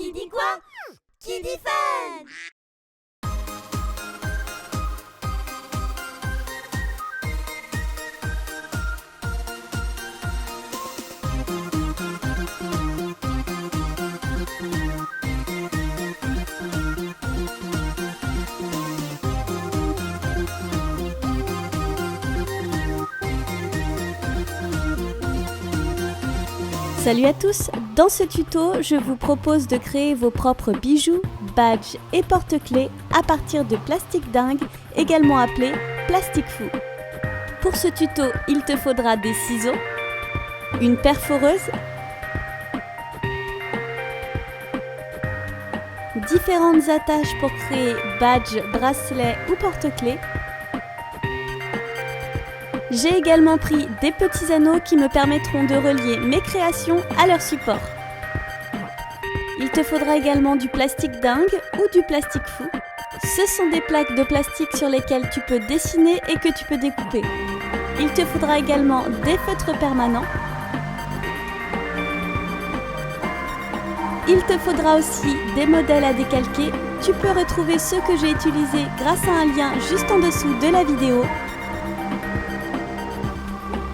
Qui dit quoi? Qui dit fun? Salut à tous! Dans ce tuto, je vous propose de créer vos propres bijoux, badges et porte-clés à partir de plastique dingue, également appelé plastique fou. Pour ce tuto, il te faudra des ciseaux, une perforeuse, différentes attaches pour créer badges, bracelets ou porte-clés. J'ai également pris des petits anneaux qui me permettront de relier mes créations à leur support. Il te faudra également du plastique dingue ou du plastique fou. Ce sont des plaques de plastique sur lesquelles tu peux dessiner et que tu peux découper. Il te faudra également des feutres permanents. Il te faudra aussi des modèles à décalquer. Tu peux retrouver ceux que j'ai utilisés grâce à un lien juste en dessous de la vidéo.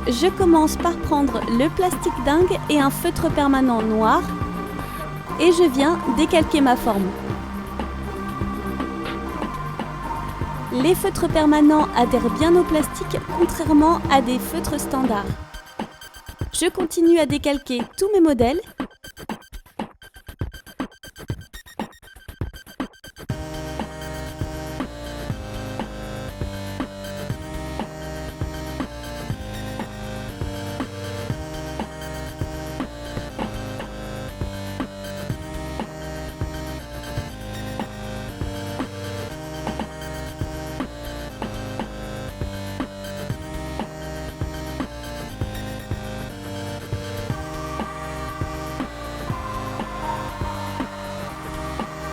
Je commence par prendre le plastique dingue et un feutre permanent noir et je viens décalquer ma forme. Les feutres permanents adhèrent bien au plastique contrairement à des feutres standards. Je continue à décalquer tous mes modèles.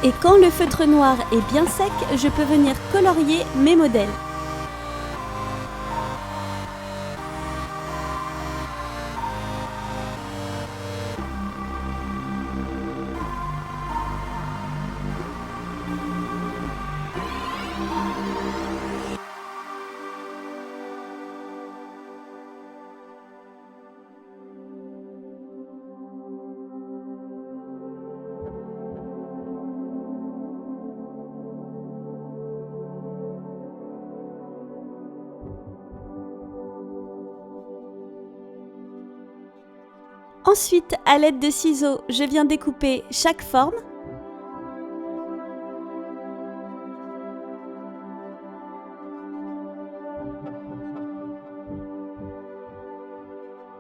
Et quand le feutre noir est bien sec, je peux venir colorier mes modèles. Ensuite, à l'aide de ciseaux, je viens découper chaque forme.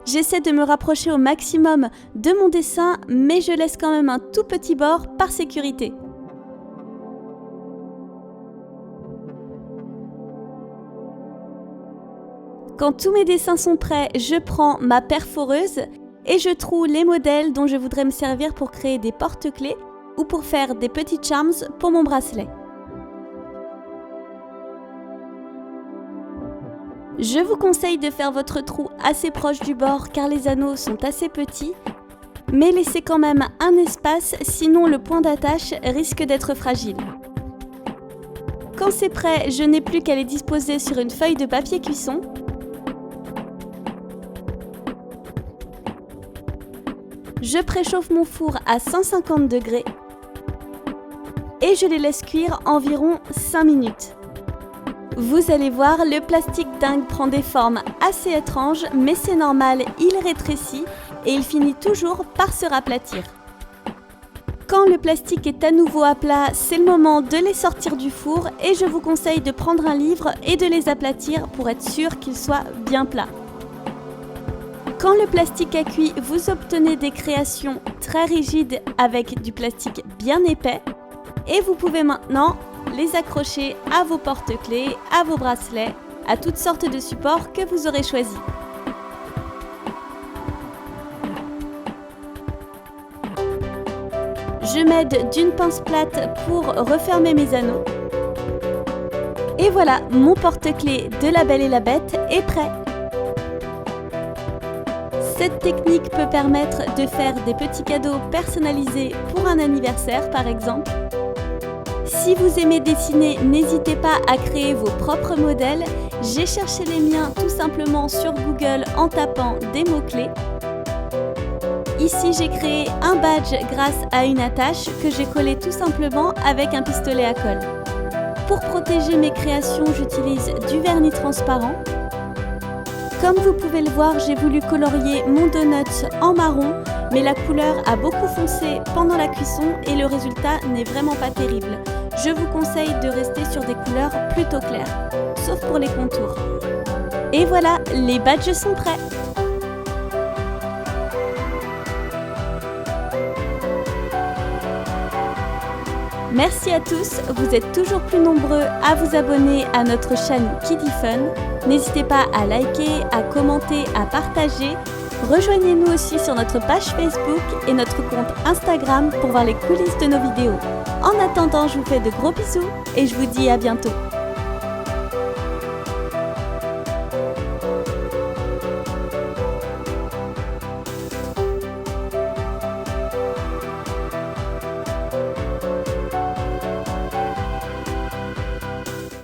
J'essaie de me rapprocher au maximum de mon dessin, mais je laisse quand même un tout petit bord par sécurité. Quand tous mes dessins sont prêts, je prends ma perforeuse et je troue les modèles dont je voudrais me servir pour créer des porte-clés ou pour faire des petits charms pour mon bracelet. Je vous conseille de faire votre trou assez proche du bord car les anneaux sont assez petits, mais laissez quand même un espace, sinon le point d'attache risque d'être fragile. Quand c'est prêt, je n'ai plus qu'à les disposer sur une feuille de papier cuisson. Je préchauffe mon four à 150 degrés et je les laisse cuire environ 5 minutes. Vous allez voir, le plastique dingue prend des formes assez étranges, mais c'est normal, il rétrécit et il finit toujours par se raplatir. Quand le plastique est à nouveau à plat, c'est le moment de les sortir du four et je vous conseille de prendre un livre et de les aplatir pour être sûr qu'ils soient bien plats. Quand le plastique a cuit, vous obtenez des créations très rigides avec du plastique bien épais et vous pouvez maintenant les accrocher à vos porte-clés, à vos bracelets, à toutes sortes de supports que vous aurez choisis. Je m'aide d'une pince plate pour refermer mes anneaux. Et voilà, mon porte-clés de La Belle et la Bête est prêt. Cette technique peut permettre de faire des petits cadeaux personnalisés pour un anniversaire par exemple. Si vous aimez dessiner, n'hésitez pas à créer vos propres modèles. J'ai cherché les miens tout simplement sur Google en tapant des mots-clés. Ici, j'ai créé un badge grâce à une attache que j'ai collée tout simplement avec un pistolet à colle. Pour protéger mes créations, j'utilise du vernis transparent. Comme vous pouvez le voir, j'ai voulu colorier mon donut en marron, mais la couleur a beaucoup foncé pendant la cuisson et le résultat n'est vraiment pas terrible. Je vous conseille de rester sur des couleurs plutôt claires, sauf pour les contours. Et voilà, les badges sont prêts! Merci à tous, vous êtes toujours plus nombreux à vous abonner à notre chaîne Kidifun. N'hésitez pas à liker, à commenter, à partager. Rejoignez-nous aussi sur notre page Facebook et notre compte Instagram pour voir les coulisses de nos vidéos. En attendant, je vous fais de gros bisous et je vous dis à bientôt.